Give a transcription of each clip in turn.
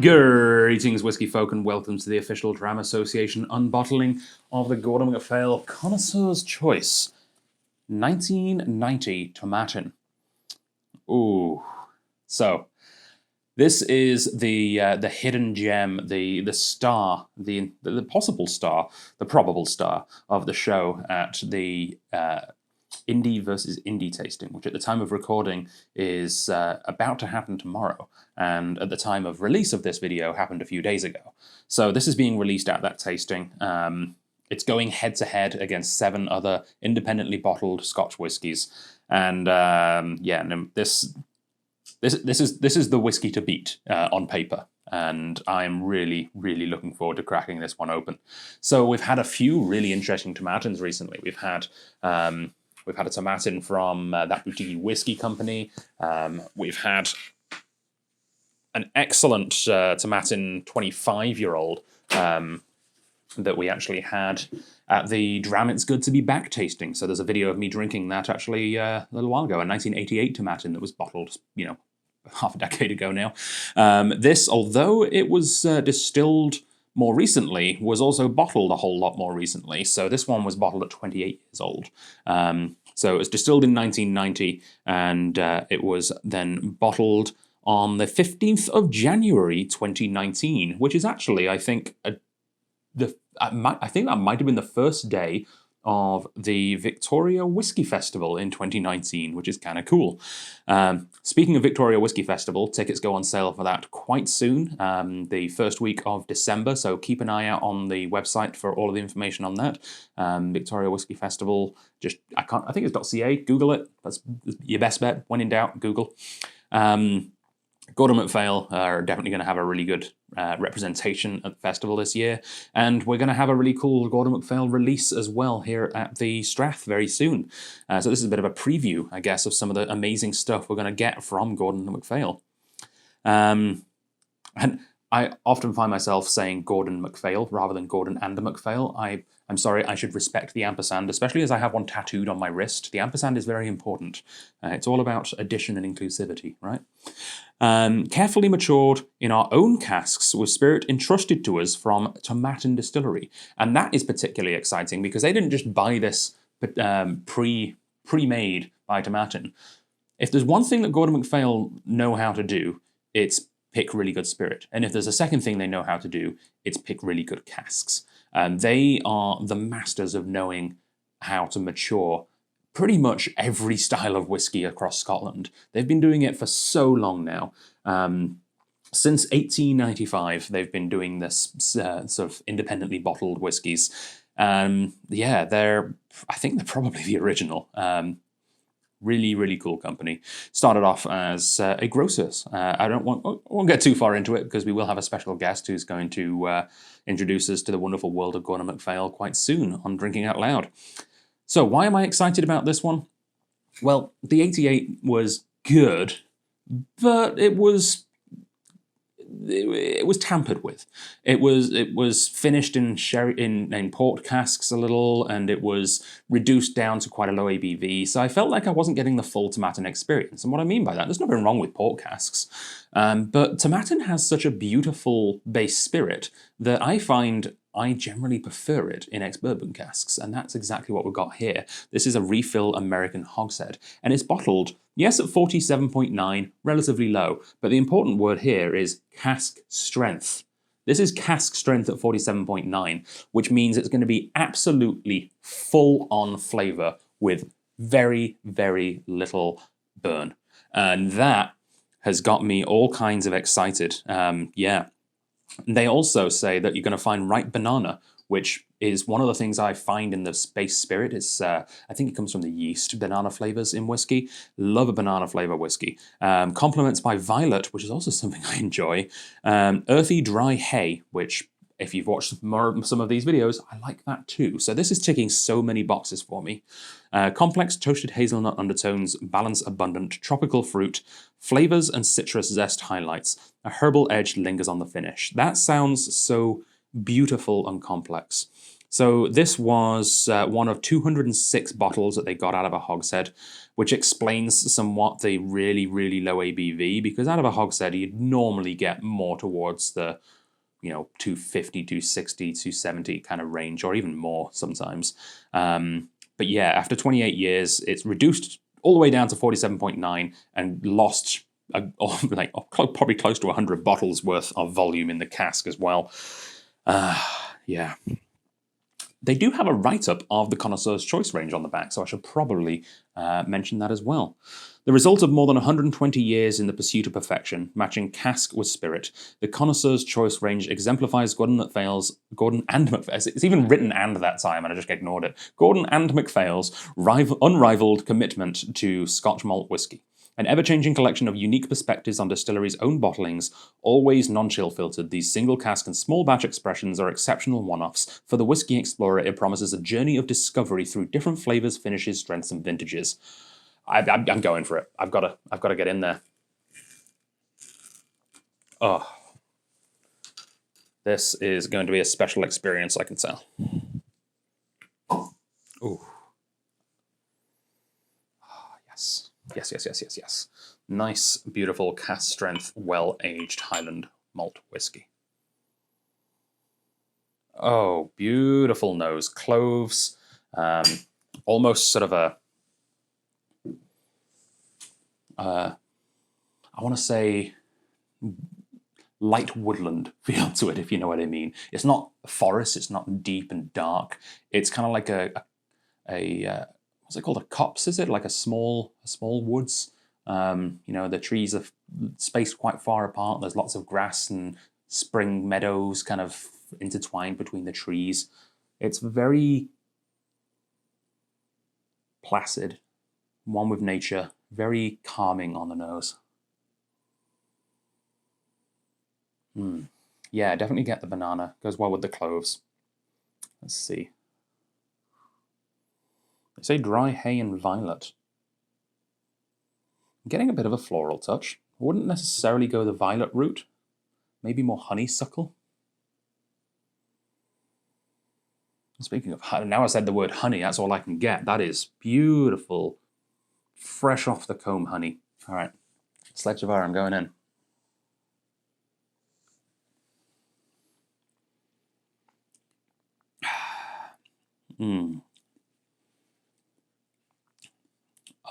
Greetings, whiskey folk, and welcome to the official Dram Association unbottling of the Gordon MacPhail Connoisseur's Choice 1990 Tomatin. Ooh. So, this is the hidden gem, the star, the possible star, the probable star of the show at the indie versus indie tasting, which at the time of recording is about to happen tomorrow, and at the time of release of this video happened a few days ago. So this is being released at that tasting. It's going head to head against 7 other independently bottled Scotch whiskies, and yeah, this is the whiskey to beat on paper. And I'm really looking forward to cracking this one open. So we've had a few really interesting tomatins recently. We've had a tomatin from that boutique whiskey company. We've had an excellent tomatin 25-year-old that we actually had at the Dram It's Good to Be Back tasting. So there's a video of me drinking that actually a little while ago, a 1988 tomatin that was bottled, you know, half a decade ago now. This, although it was distilled more recently, was also bottled a whole lot more recently. So this one was bottled at 28 years old. So it was distilled in 1990, and it was then bottled on the 15th of January 2019, which is actually, I think, I think that might have been the first day of the Victoria Whisky Festival in 2019, which is kind of cool. Speaking of Victoria Whisky Festival, tickets go on sale for that quite soon, the first week of December, so keep an eye out on the website for all of the information on that. Victoria Whisky Festival, I think it's .ca, Google it, that's your best bet. When in doubt, Google. Gordon MacPhail are definitely going to have a really good representation at the festival this year, and we're going to have a really cool Gordon MacPhail release as well here at the Strath very soon. So this is a bit of a preview, I guess, of some of the amazing stuff we're going to get from Gordon MacPhail. And I often find myself saying Gordon MacPhail rather than Gordon and MacPhail. I'm sorry, I should respect the ampersand, especially as I have one tattooed on my wrist. The ampersand is very important. It's all about addition and inclusivity, right? Carefully matured in our own casks with spirit entrusted to us from Tomatin Distillery. And that is particularly exciting because they didn't just buy this pre-made by Tomatin. If there's one thing that Gordon MacPhail know how to do, it's pick really good spirit. And if there's a second thing they know how to do, it's pick really good casks. They are the masters of knowing how to mature pretty much every style of whiskey across Scotland. They've been doing it for so long now. Since 1895, they've been doing this sort of independently bottled whiskies. Yeah, I think they're probably the original. Really cool company. Started off as a grocers. I won't get too far into it because we will have a special guest who's going to introduce us to the wonderful world of Gordon MacPhail quite soon on Drinking Out Loud. So why am I excited about this one? Well, the 88 was good, but it was tampered with. It was finished in port casks a little, and it was reduced down to quite a low ABV. So I felt like I wasn't getting the full Tomatin experience. And what I mean by that, there's nothing wrong with port casks, but Tomatin has such a beautiful base spirit that I find I generally prefer it in ex-bourbon casks, and that's exactly what we've got here. This is a refill American hogshead, and it's bottled, yes, at 47.9, relatively low, but the important word here is cask strength. This is cask strength at 47.9, which means it's going to be absolutely full-on flavour with very little burn. And that has got me all kinds of excited. Yeah. They also say that you're going to find ripe banana, which is one of the things I find in the space spirit. It's I think it comes from the yeast banana flavors in whiskey. Love a banana flavor whiskey. Compliments by violet, which is also something I enjoy. Earthy dry hay, which if you've watched some of these videos, I like that too. So this is ticking so many boxes for me. Complex toasted hazelnut undertones, balance abundant, tropical fruit, flavors and citrus zest highlights. A herbal edge lingers on the finish. That sounds so beautiful and complex. So this was one of 206 bottles that they got out of a hogshead, which explains somewhat the really, really low ABV, because out of a hogshead, you'd normally get more towards the, 250, 260, 270 kind of range, or even more sometimes. But yeah, after 28 years, it's reduced all the way down to 47.9 and lost probably close to 100 bottles worth of volume in the cask as well. Yeah. They do have a write-up of the Connoisseur's Choice range on the back, so I should probably mention that as well. The result of more than 120 years in the pursuit of perfection, matching cask with spirit, the Connoisseur's Choice range exemplifies Gordon and MacPhail's, it's even written "and" that time, and I just ignored it, Gordon and MacPhail's unrivaled commitment to Scotch malt whisky. An ever-changing collection of unique perspectives on distilleries' own bottlings, always non-chill filtered, these single cask and small batch expressions are exceptional one-offs. For the whiskey explorer, it promises a journey of discovery through different flavors, finishes, strengths, and vintages. I'm going for it. I've got to get in there. Oh, this is going to be a special experience, I can tell. Ooh. Yes. Yes. Nice, beautiful, cask strength, well-aged Highland malt whiskey. Oh, beautiful nose. Cloves. Almost sort of a... I want to say light woodland feel to it, if you know what I mean. It's not a forest. It's not deep and dark. It's kind of like a what's it called? A copse, is it? Like a small woods. The trees are spaced quite far apart. There's lots of grass and spring meadows kind of intertwined between the trees. It's very placid, one with nature, very calming on the nose. Yeah, definitely get the banana. Goes well with the cloves. Let's see. They say dry hay and violet. I'm getting a bit of a floral touch. I wouldn't necessarily go the violet route. Maybe more honeysuckle. Speaking of honey, now I said the word honey, that's all I can get. That is beautiful, fresh off the comb honey. All right, Sledgevar, I'm going in.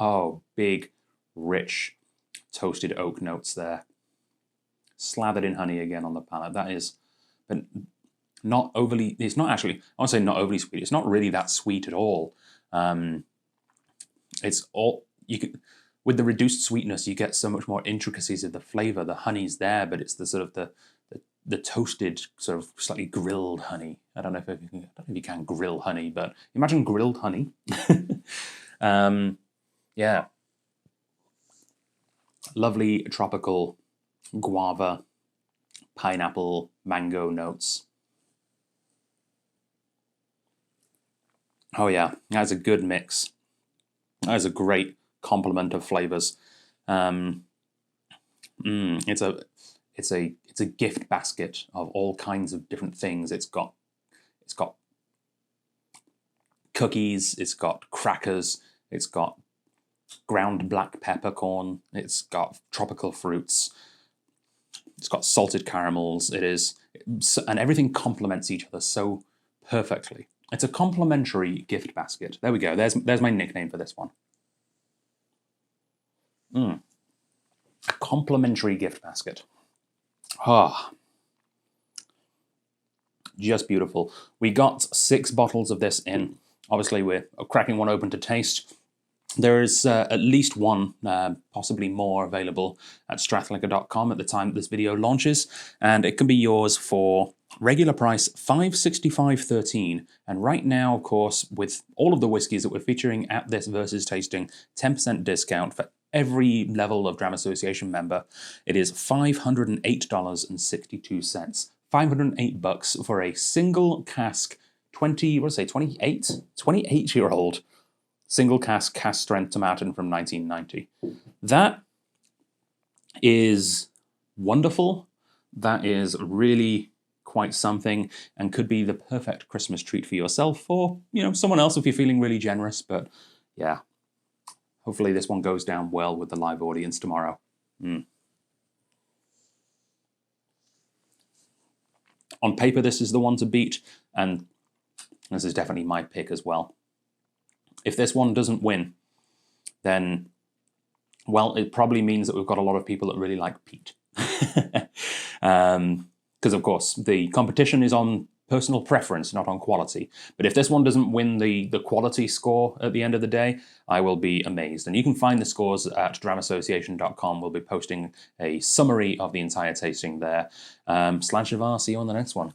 Oh, big, rich, toasted oak notes there. Slathered in honey again on the palate. That is, but not overly, it's not actually, I want to say not overly sweet. It's not really that sweet at all. It's all, with the reduced sweetness, you get so much more intricacies of the flavor. The honey's there, but it's the sort of the toasted, sort of slightly grilled honey. I don't know if you can grill honey, but imagine grilled honey. Yeah. Lovely tropical guava, pineapple, mango notes. Oh yeah, that's a good mix. That is a great complement of flavors. It's a gift basket of all kinds of different things. It's got cookies, it's got crackers, it's got ground black peppercorn, it's got tropical fruits, it's got salted caramels. And everything complements each other so perfectly. It's a complimentary gift basket. There we go. There's my nickname for this one. A complimentary gift basket. Just beautiful. We got 6 bottles of this in. Obviously, we're cracking one open to taste. There is at least one, possibly more, available at strathliquor.com at the time that this video launches, and it can be yours for regular price $565.13. And right now, of course, with all of the whiskies that we're featuring at this Versus tasting, 10% discount for every level of Dram Association member. It is $508.62. $508 for a single cask 28-year-old single cask strength Tomatin from 1990. That is wonderful. That is really quite something, and could be the perfect Christmas treat for yourself or someone else if you're feeling really generous. But yeah, hopefully this one goes down well with the live audience tomorrow. On paper, this is the one to beat, and this is definitely my pick as well. If this one doesn't win, then, well, it probably means that we've got a lot of people that really like peat. Because, of course, the competition is on personal preference, not on quality. But if this one doesn't win the quality score at the end of the day, I will be amazed. And you can find the scores at dramassociation.com. We'll be posting a summary of the entire tasting there. Slàinte mhath, see you on the next one.